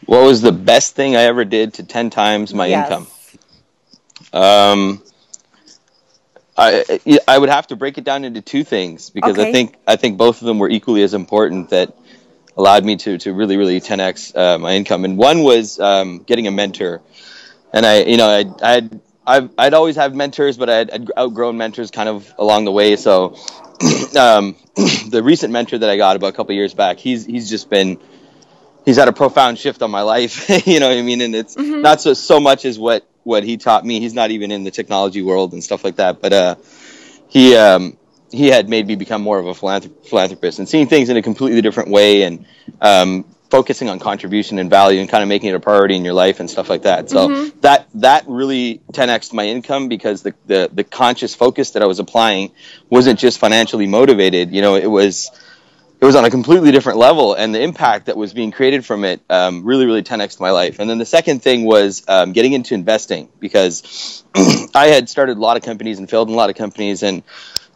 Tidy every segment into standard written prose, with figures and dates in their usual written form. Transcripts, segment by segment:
What was the best thing I ever did to 10 times my income? Yes. Um, I would have to break it down into two things because Okay. I think both of them were equally as important that allowed me to really 10x my income. And one was getting a mentor. And I'd always have mentors, but I'd outgrown mentors kind of along the way. So the recent mentor that I got about a couple of years back, he's had a profound shift on my life. You know what I mean? And it's Mm-hmm. not so much as what he taught me. He's not even in the technology world and stuff like that. But he he had made me become more of a philanthropist and seeing things in a completely different way, and focusing on contribution and value and kind of making it a priority in your life and stuff like that. So Mm-hmm. that really 10x'd my income because the conscious focus that I was applying wasn't just financially motivated. You know, it was on a completely different level, and the impact that was being created from it really 10x'd my life. And then the second thing was getting into investing, because I had started a lot of companies and failed in a lot of companies, and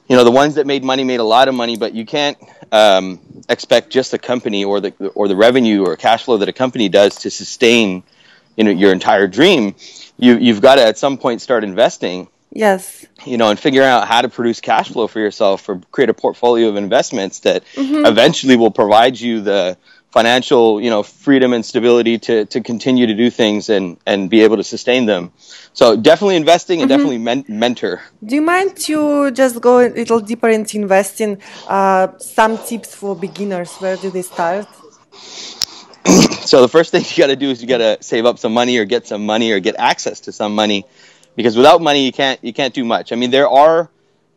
you know, the ones that made money made a lot of money, but you can't expect just the company or the revenue or cash flow that a company does to sustain, you know, your entire dream. You've got to at some point start investing, Yes. you know, and figure out how to produce cash flow for yourself, or create a portfolio of investments that Mm-hmm. eventually will provide you the financial, you know, freedom and stability to continue to do things and be able to sustain them. So definitely investing and Mm-hmm. definitely mentor. Do you mind to just go a little deeper into investing? Some tips for beginners. Where do they start? So the first thing you got to do is you got to save up some money, or get some money, or get access to some money, because without money you can't do much. I mean,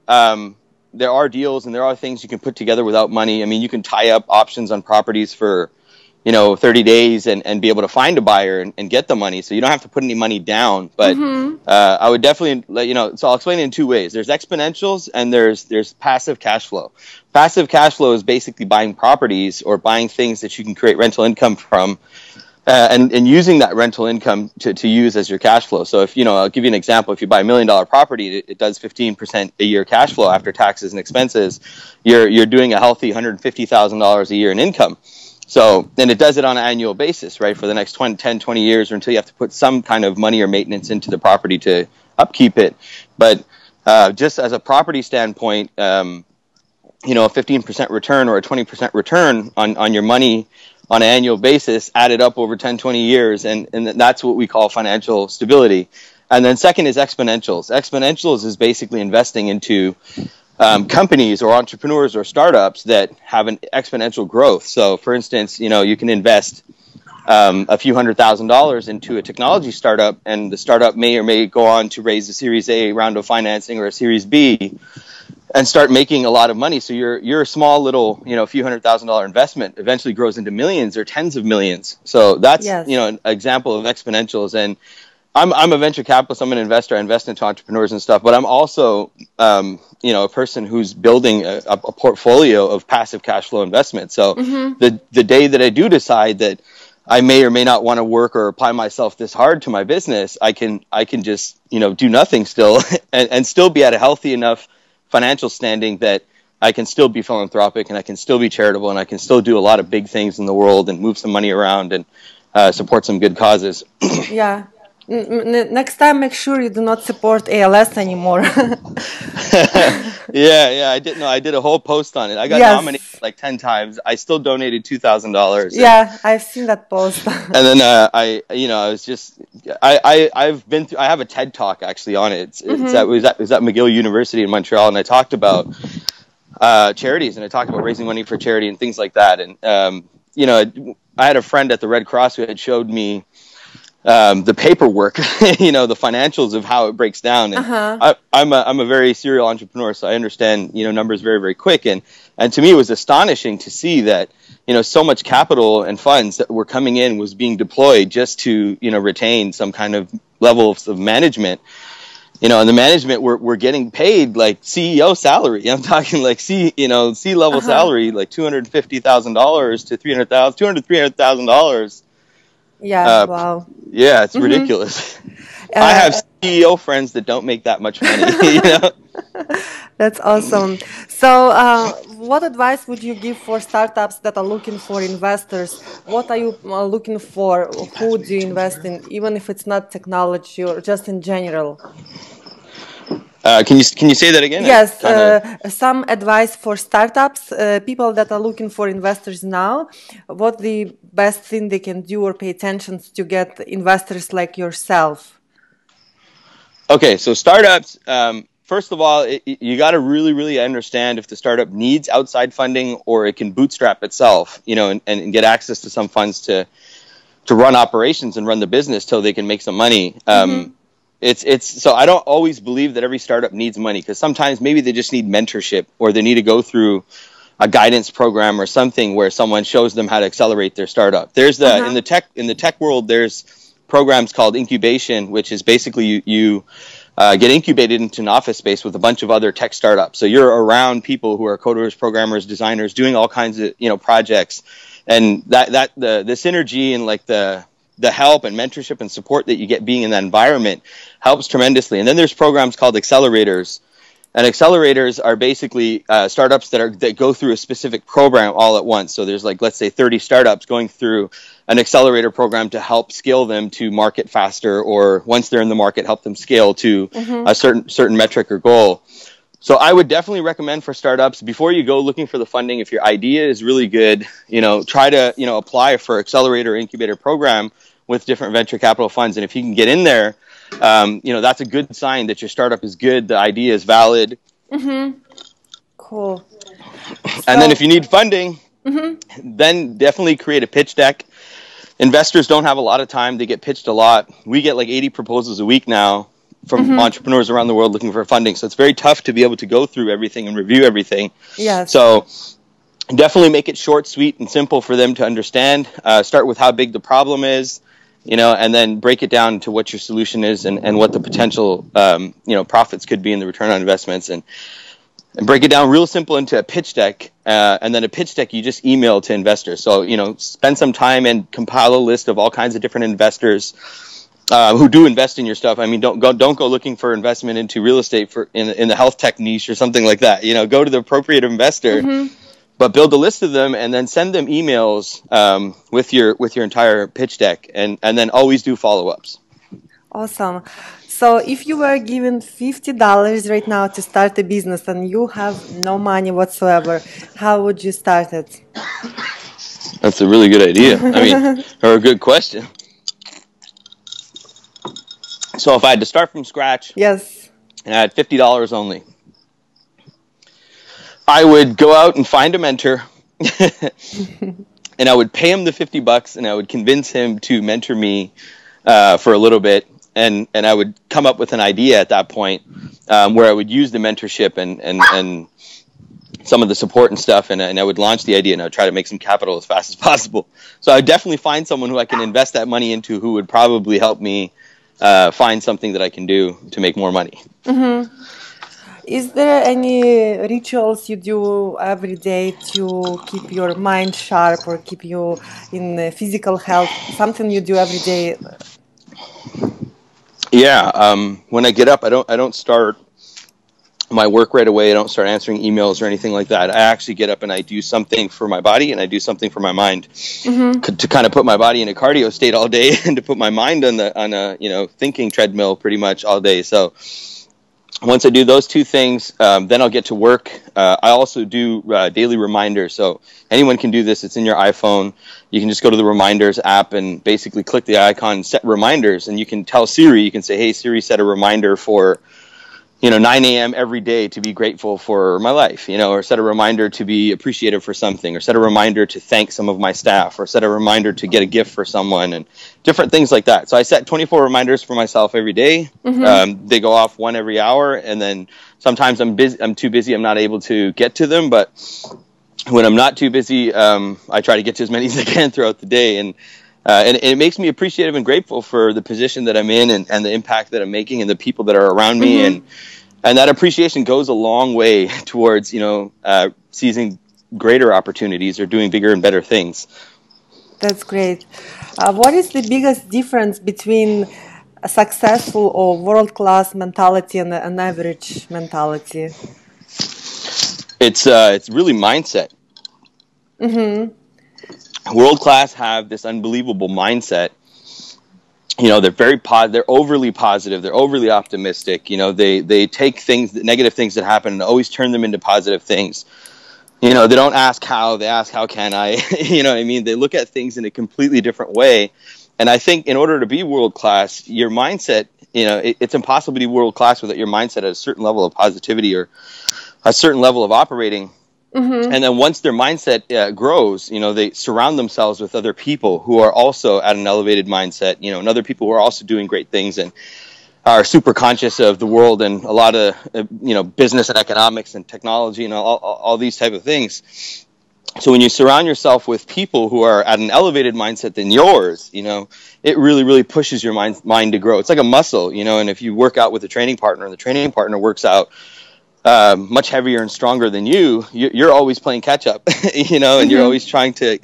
um, there are deals and there are things you can put together without money. I mean, you can tie up options on properties for, you know, 30 days and be able to find a buyer and get the money. So you don't have to put any money down. But Mm-hmm. I would definitely let you know. So I'll explain it in two ways. There's exponentials and there's passive cash flow. Passive cash flow is basically buying properties or buying things that you can create rental income from, and using that rental income to use as your cash flow. So if, you know, I'll give you an example. If you buy $1 million property, it does 15% a year cash flow after taxes and expenses. You're doing a healthy $150,000 a year in income. So, and it does it on an annual basis, right? For the next 10, 20 years, or until you have to put some kind of money or maintenance into the property to upkeep it. But just as a property standpoint, you know, a 15% return or a 20% return on your money on an annual basis added up over 10, 20 years. And that's what we call financial stability. And then second is exponentials. Exponentials is basically investing into companies or entrepreneurs or startups that have an exponential growth. So for instance, you know, you can invest a few $100,000 into a technology startup, and the startup may or may go on to raise a Series A round of financing or a Series B, and start making a lot of money. So your small little, you know, few $100,000 investment eventually grows into millions or tens of millions. So that's, you know, Yes. an example of exponentials. And I'm a venture capitalist. I'm an investor. I invest into entrepreneurs and stuff. But I'm also, you know, a person who's building a portfolio of passive cash flow investments. So Mm-hmm. the day that I do decide that I may or may not want to work or apply myself this hard to my business, I can just, you know, do nothing still and still be at a healthy enough financial standing that I can still be philanthropic, and I can still be charitable, and I can still do a lot of big things in the world and move some money around and support some good causes. Yeah. Next time, make sure you do not support ALS anymore. Yeah, I didn't know. I did a whole post on it. I got nominated Yes. like 10 times. I still donated $2,000, and Yeah, I've seen that post. then you know, I was just, I've been through. I have a TED talk actually on it. Mm-hmm. It was at McGill University in Montreal, and I talked about charities, and I talked about raising money for charity and things like that. And you know, I had a friend at the Red Cross who had showed me the paperwork, you know, the financials of how it breaks down. And Uh-huh. I'm a very serial entrepreneur, so I understand, you know, numbers very quick. And to me, it was astonishing to see that, you know, so much capital and funds that were coming in was being deployed just to, you know, retain some kind of level of management. You know, and the management were getting paid like CEO salary. I'm talking like C level Uh-huh. salary, like $250,000 to $300,000. Yeah, Uh, wow. yeah, it's Mm-hmm. ridiculous. I have Uh, CEO friends that don't make that much money. You know, that's awesome. So, what advice would you give for startups that are looking for investors? What are you looking for? Who do you invest in, even if it's not technology or just in general? Can you say that again? Yes, some advice for startups, people that are looking for investors now. What the best thing they can do or pay attention to get investors like yourself? Okay, so startups. First of all, you got to really understand if the startup needs outside funding or it can bootstrap itself, and get access to some funds to run operations and run the business till they can make some money. It's so I don't always believe that every startup needs money, because sometimes maybe they just need mentorship, or they need to go through a guidance program or something where someone shows them how to accelerate their startup. There's in the tech world, there's programs called incubation, which is basically you get incubated into an office space with a bunch of other tech startups. So you're around people who are coders, programmers, designers, doing all kinds of projects, and the synergy and like the help and mentorship and support that you get being in that environment helps tremendously. And then there's programs called accelerators. And accelerators are basically startups that go through a specific program all at once. So there's like, let's say 30 startups going through an accelerator program to help scale them to market faster, or once they're in the market, help them scale to a certain metric or goal. So I would definitely recommend for startups, before you go looking for the funding, if your idea is really good, try to, apply for accelerator or incubator program with different venture capital funds. And if you can get in there, that's a good sign that your startup is good, the idea is valid. Cool. And then if you need funding, then definitely create a pitch deck. Investors don't have a lot of time. They get pitched a lot. We get like 80 proposals a week now from entrepreneurs around the world looking for funding. So it's very tough to be able to go through everything and review everything. Yes. So definitely make it short, sweet, and simple for them to understand. Start with how big the problem is, and then break it down to what your solution is and what the potential, profits could be in the return on investments, and break it down real simple into a pitch deck. And then a pitch deck you just email to investors. So, spend some time and compile a list of all kinds of different investors who do invest in your stuff. I mean, don't go looking for investment into real estate in the health tech niche or something like that. Go to the appropriate investor. But build a list of them and then send them emails with your entire pitch deck, and then always do follow-ups. Awesome. So if you were given $50 right now to start a business and you have no money whatsoever, how would you start it? That's a really good idea. I mean, or a good question. So if I had to start from scratch, yes, and I had $50 only, I would go out and find a mentor and I would pay him the $50 and I would convince him to mentor me for a little bit. And I would come up with an idea at that point where I would use the mentorship and some of the support and stuff. And I would launch the idea and I would try to make some capital as fast as possible. So I would definitely find someone who I can invest that money into, who would probably help me find something that I can do to make more money. Is there any rituals you do every day to keep your mind sharp or keep you in physical health? Something you do every day? Yeah. When I get up, I don't start my work right away. I don't start answering emails or anything like that. I actually get up and I do something for my body and I do something for my mind to kind of put my body in a cardio state all day and to put my mind on a thinking treadmill pretty much all day. So once I do those two things, then I'll get to work. I also do daily reminders. So anyone can do this. It's in your iPhone. You can just go to the reminders app and basically click the icon, set reminders, and you can tell Siri, you can say, hey, Siri, set a reminder for 9 a.m. every day to be grateful for my life, or set a reminder to be appreciative for something, or set a reminder to thank some of my staff, or set a reminder to get a gift for someone, and different things like that. So I set 24 reminders for myself every day. They go off one every hour, and then sometimes I'm too busy, I'm not able to get to them, but when I'm not too busy, I try to get to as many as I can throughout the day, and it makes me appreciative and grateful for the position that I'm in and the impact that I'm making and the people that are around me. And that appreciation goes a long way towards, seizing greater opportunities or doing bigger and better things. That's great. What is the biggest difference between a successful or world-class mentality and an average mentality? It's really mindset. Mm-hmm. World class have this unbelievable mindset. They're overly positive. They're overly optimistic. They take negative things that happen and always turn them into positive things. They don't ask how, they ask how can I, you know what I mean? They look at things in a completely different way. And I think in order to be world class, your mindset, it's impossible to be world class without your mindset at a certain level of positivity or a certain level of operating. Mm-hmm. And then once their mindset grows, they surround themselves with other people who are also at an elevated mindset, and other people who are also doing great things and are super conscious of the world and a lot of, business and economics and technology and all these type of things. So when you surround yourself with people who are at an elevated mindset than yours, it really, really pushes your mind to grow. It's like a muscle, and if you work out with a training partner and the training partner works out much heavier and stronger than you're always playing catch up, and you're always trying to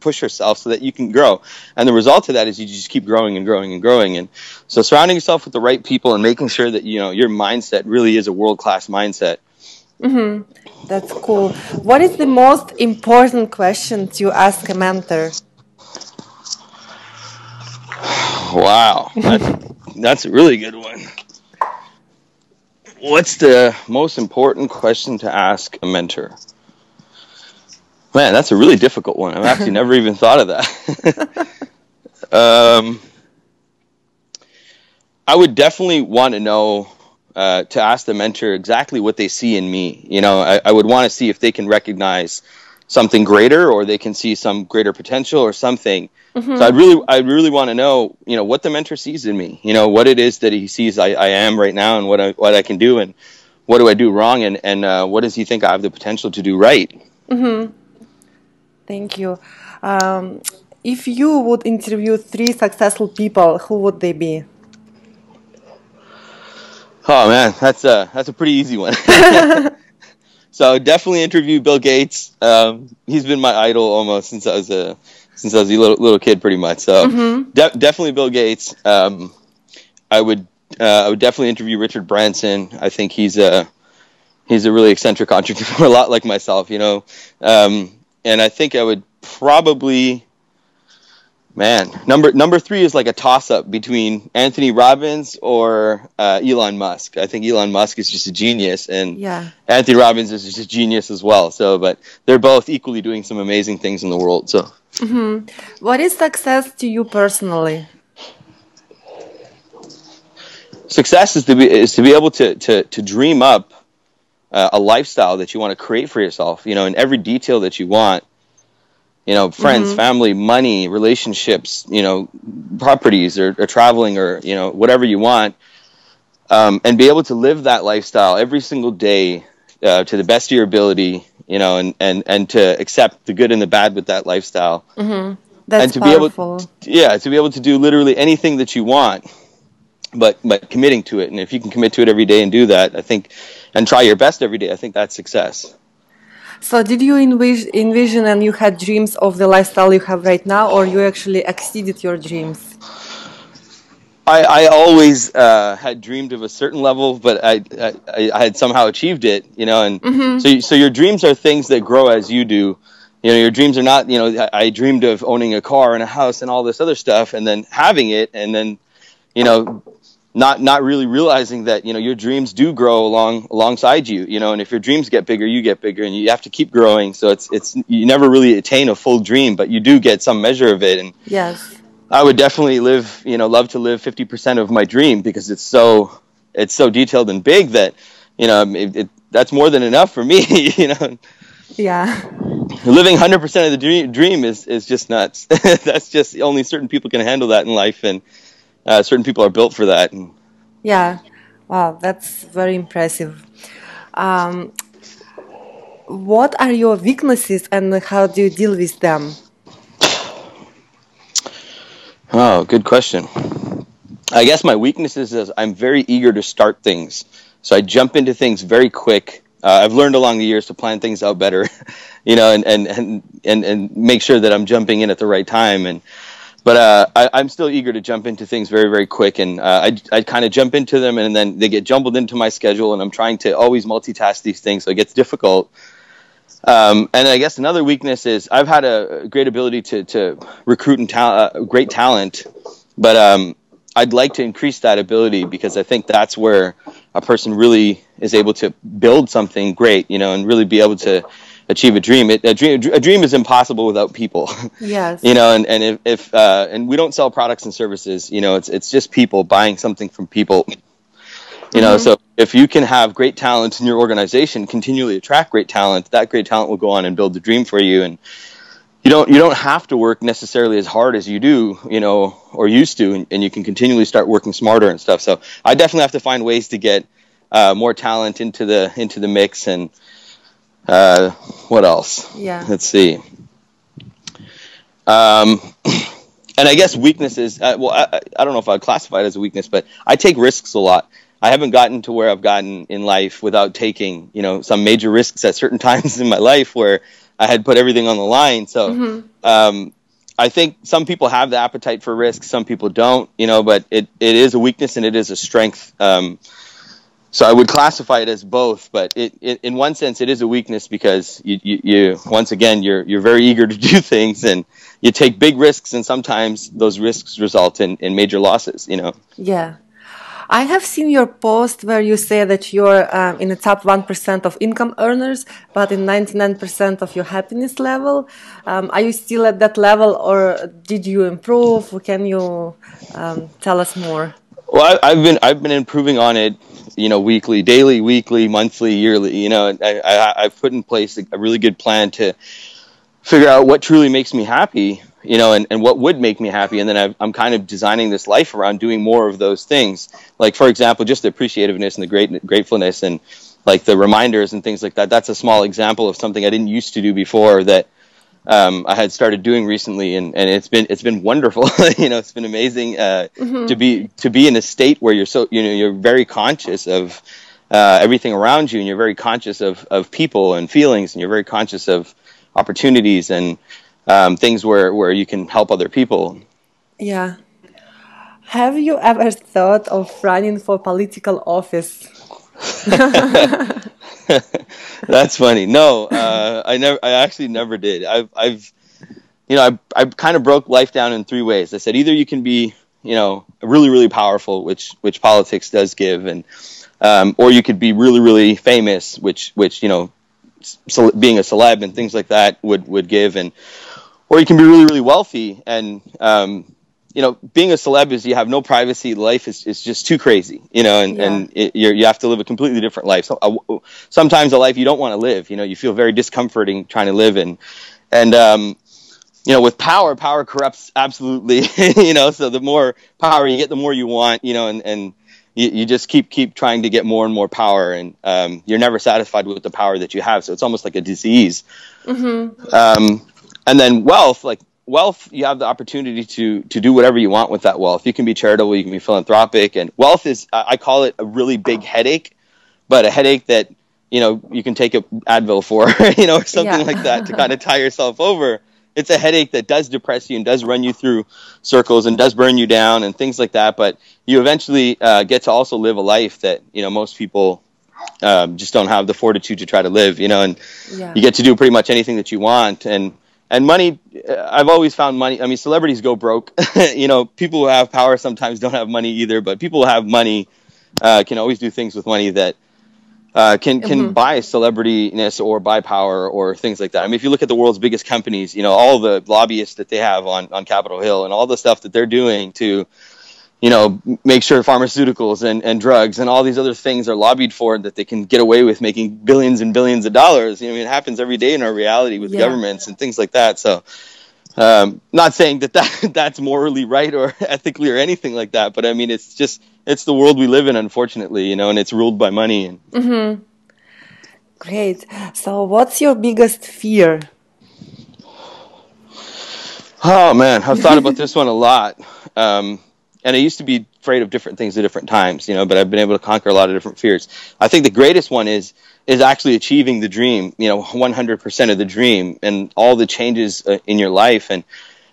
push yourself so that you can grow. And the result of that is you just keep growing and growing and growing. And so surrounding yourself with the right people and making sure that, your mindset really is a world-class mindset. Mm-hmm. That's cool. What is the most important question to ask a mentor? Wow. That's a really good one. What's the most important question to ask a mentor? Man, that's a really difficult one. I've actually never even thought of that. I would definitely want to know, to ask the mentor exactly what they see in me. I would want to see if they can recognize something greater or they can see some greater potential or something. Mm-hmm. So I'd really want to know, what the mentor sees in me, what it is that he sees I am right now and what I can do and what do I do wrong and what does he think I have the potential to do right. Mm-hmm. Thank you. If you would interview 3 successful people, who would they be? Oh man, that's a pretty easy one. So definitely interview Bill Gates. He's been my idol almost since I was a little kid, pretty much. So mm-hmm. Definitely Bill Gates. I would definitely interview Richard Branson. I think he's a really eccentric entrepreneur, a lot like myself, and I think I would probably, number 3 is like a toss-up between Anthony Robbins or Elon Musk. I think Elon Musk is just a genius, and Anthony Robbins is just a genius as well. So, but they're both equally doing some amazing things in the world. So, mm-hmm. What is success to you personally? Success is to be able to dream up a lifestyle that you want to create for yourself, in every detail that you want, friends, mm-hmm. family, money, relationships, properties or traveling or, whatever you want, and be able to live that lifestyle every single day to the best of your ability, and to accept the good and the bad with that lifestyle. Mm-hmm. That's and to powerful. to be able to do literally anything that you want, but committing to it. And if you can commit to it every day and do that, I think, and try your best every day, I think that's success. So did you envision and you had dreams of the lifestyle you have right now, or you actually exceeded your dreams? I always had dreamed of a certain level, but I had somehow achieved it, and mm-hmm. so your dreams are things that grow as you do. Your dreams are not, I dreamed of owning a car and a house and all this other stuff and then having it and then, not really realizing that, your dreams do grow alongside you, and if your dreams get bigger, you get bigger and you have to keep growing. So it's you never really attain a full dream, but you do get some measure of it. And yes, I would definitely love to live 50% of my dream because it's so detailed and big that, that's more than enough for me, Yeah. Living 100% of the dream is just nuts. That's just only certain people can handle that in life, and certain people are built for that. Yeah. Wow, that's very impressive. What are your weaknesses and how do you deal with them? Oh, good question. I guess my weaknesses is I'm very eager to start things. So I jump into things very quick. I've learned along the years to plan things out better, and make sure that I'm jumping in at the right time. And but I'm still eager to jump into things very, very quick, and I kind of jump into them, and then they get jumbled into my schedule, and I'm trying to always multitask these things, so it gets difficult. And I guess another weakness is I've had a great ability to recruit and great talent, but I'd like to increase that ability, because I think that's where a person really is able to build something great, and really be able to achieve a dream. A dream is impossible without people. Yes. And if and we don't sell products and services. It's just people buying something from people. So if you can have great talent in your organization, continually attract great talent, that great talent will go on and build the dream for you. And you don't have to work necessarily as hard as you do, or used to, and you can continually start working smarter and stuff. So I definitely have to find ways to get more talent into the mix. And what else? Yeah. Let's see. And I guess weaknesses. I don't know if I'd classify it as a weakness, but I take risks a lot. I haven't gotten to where I've gotten in life without taking, some major risks at certain times in my life where I had put everything on the line. So I think some people have the appetite for risk, some people don't, but it is a weakness and it is a strength. So I would classify it as both, but it in one sense it is a weakness, because you once again you're very eager to do things, and you take big risks, and sometimes those risks result in major losses. Yeah. I have seen your post where you say that you're in the top 1% of income earners, but in 99% of your happiness level. Are you still at that level, or did you improve? Can you tell us more? Well, I've been improving on it, weekly, daily, weekly, monthly, yearly. I've put in place a really good plan to figure out what truly makes me happy, and what would make me happy. And then I'm kind of designing this life around doing more of those things. Like, for example, just the appreciativeness and the gratefulness and like the reminders and things like that. That's a small example of something I didn't used to do before that I had started doing recently. And it's been wonderful. It's been amazing to be in a state where you're very conscious of everything around you, and you're very conscious of people and feelings, and you're very conscious of opportunities and things where you can help other people. Yeah. Have you ever thought of running for political office? That's funny. No, I actually never did. I kind of broke life down in three ways. I said either you can be, really, really powerful, which politics does give, and or you could be really, really famous, which being a celeb and things like that would give, or you can be really, really wealthy, and being a celeb is you have no privacy. Life is just too crazy, and you have to live a completely different life. So sometimes a life you don't want to live. You feel very discomforting trying to live in, and with power corrupts absolutely. So the more power you get, the more you want. And you just keep trying to get more and more power, and you're never satisfied with the power that you have. So it's almost like a disease. And then wealth, you have the opportunity to do whatever you want with that wealth. You can be charitable, you can be philanthropic, and wealth is, I call it a really big headache, but a headache that, you can take an Advil for, or something like that to kind of tie yourself over. It's a headache that does depress you and does run you through circles and does burn you down and things like that. But you eventually get to also live a life that, most people just don't have the fortitude to try to live, and you get to do pretty much anything that you want. And money, I've always found money. I mean, celebrities go broke. People who have power sometimes don't have money either, but people who have money can always do things with money that can buy celebrityness or buy power or things like that. I mean, if you look at the world's biggest companies, all the lobbyists that they have on Capitol Hill and all the stuff that they're doing to, make sure pharmaceuticals and drugs and all these other things are lobbied for, that they can get away with making billions and billions of dollars. It happens every day in our reality with governments and things like that. So, not saying that's morally right or ethically or anything like that, but I mean, it's the world we live in, unfortunately, and it's ruled by money. Great. So what's your biggest fear? Oh man, I've thought about this one a lot. And I used to be afraid of different things at different times, but I've been able to conquer a lot of different fears. I think the greatest one is actually achieving the dream, 100% of the dream and all the changes in your life. And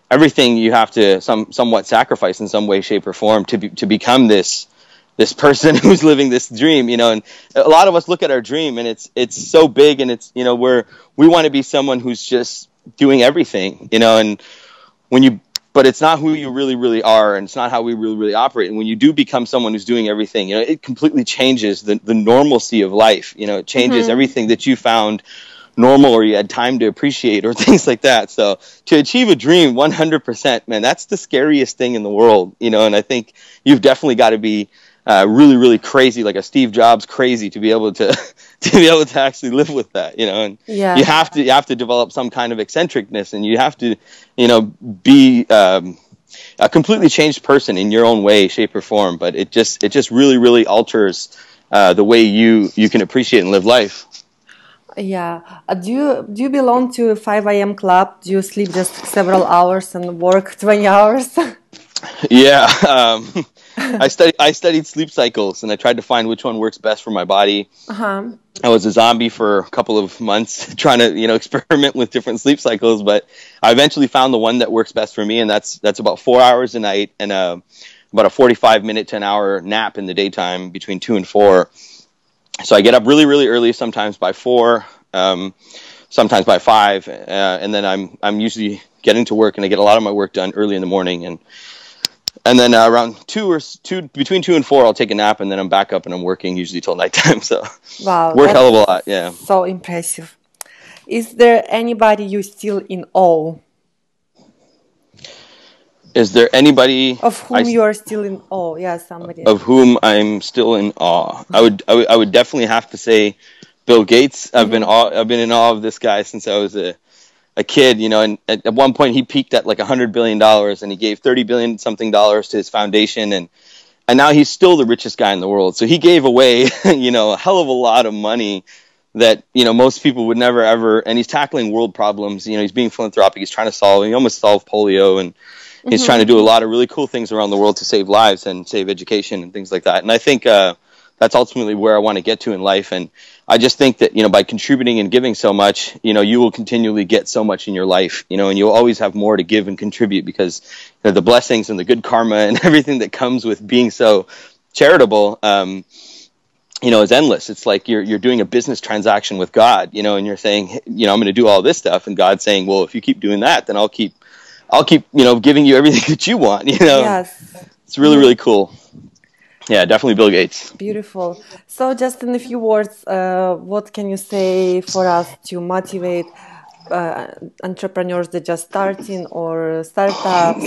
everything you have to somewhat sacrifice in some way, shape, or form to become this person who's living this dream, and a lot of us look at our dream and it's so big, and it's, we want to be someone who's just doing everything, and but it's not who you really, really are, and it's not how we really, really operate. And when you do become someone who's doing everything, it completely changes the normalcy of life. It changes everything that you found normal or you had time to appreciate or things like that. So to achieve a dream 100%, man, that's the scariest thing in the world, and I think you've definitely got to be really, really crazy, like a Steve Jobs crazy, to be able to actually live with that, and you have to develop some kind of eccentricness, and you have to, be a completely changed person in your own way, shape, or form. But it just really, really alters the way you can appreciate and live life. Yeah. Do you belong to a 5 a.m. club? Do you sleep just several hours and work 20 hours? Yeah. I studied sleep cycles, and I tried to find which one works best for my body. I was a zombie for a couple of months trying to, experiment with different sleep cycles, but I eventually found the one that works best for me, and that's about 4 hours a night and about a 45-minute to an hour nap in the daytime between 2 and 4. So I get up really, really early, sometimes by 4, sometimes by 5, and then I'm usually getting to work, and I get a lot of my work done early in the morning, and then around between 2 and 4, I'll take a nap, and then I'm back up and I'm working usually till nighttime. So wow, work hell of a lot. Yeah. So impressive. Is there anybody you still in awe? Is there anybody of whom you are still in awe? Yeah, somebody of whom I'm still in awe. I would definitely have to say Bill Gates. I've been in awe of this guy since I was a kid, and at one point he peaked at like $100 billion, and he gave $30 billion something dollars to his foundation, and now he's still the richest guy in the world. So he gave away, a hell of a lot of money that, most people would never ever, and he's tackling world problems. He's being philanthropic. He's trying to he almost solved polio, and he's trying to do a lot of really cool things around the world to save lives and save education and things like that. And I think that's ultimately where I want to get to in life. And I just think that, by contributing and giving so much, you will continually get so much in your life, and you'll always have more to give and contribute, because the blessings and the good karma and everything that comes with being so charitable, is endless. It's like you're doing a business transaction with God, and you're saying, I'm going to do all this stuff. And God's saying, well, if you keep doing that, then I'll keep, giving you everything that you want, Yes. It's really, really cool. Yeah, definitely Bill Gates. Beautiful. So just in a few words, what can you say for us to motivate entrepreneurs that just starting or startups?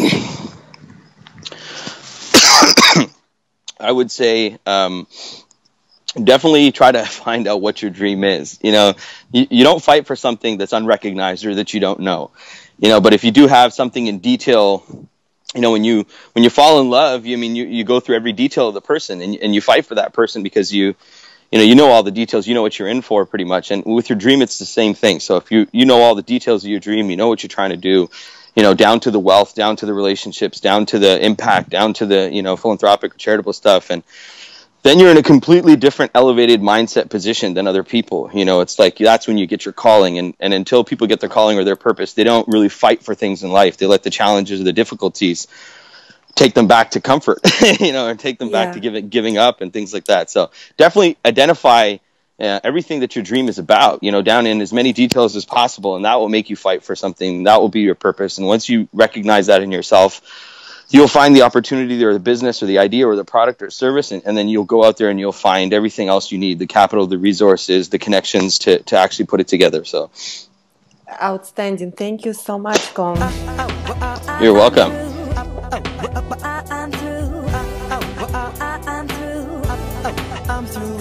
I would say definitely try to find out what your dream is. You don't fight for something that's unrecognized or that you don't know. But if you do have something in detail, when you fall in love, you go through every detail of the person, and you fight for that person because you know all the details, you know what you're in for pretty much. And with your dream, it's the same thing. So if you know all the details of your dream, you know what you're trying to do, down to the wealth, down to the relationships, down to the impact, down to the, philanthropic or charitable stuff. And then you're in a completely different elevated mindset position than other people. It's like that's when you get your calling. And until people get their calling or their purpose, they don't really fight for things in life. They let the challenges or the difficulties take them back to comfort, or take them back to giving up and things like that. So definitely identify everything that your dream is about, down in as many details as possible. And that will make you fight for something. That will be your purpose. And once you recognize that in yourself, you'll find the opportunity or the business or the idea or the product or service, and then you'll go out there and you'll find everything else you need, the capital, the resources, the connections to actually put it together. So, outstanding. Thank you so much, Con. You're welcome. I'm through.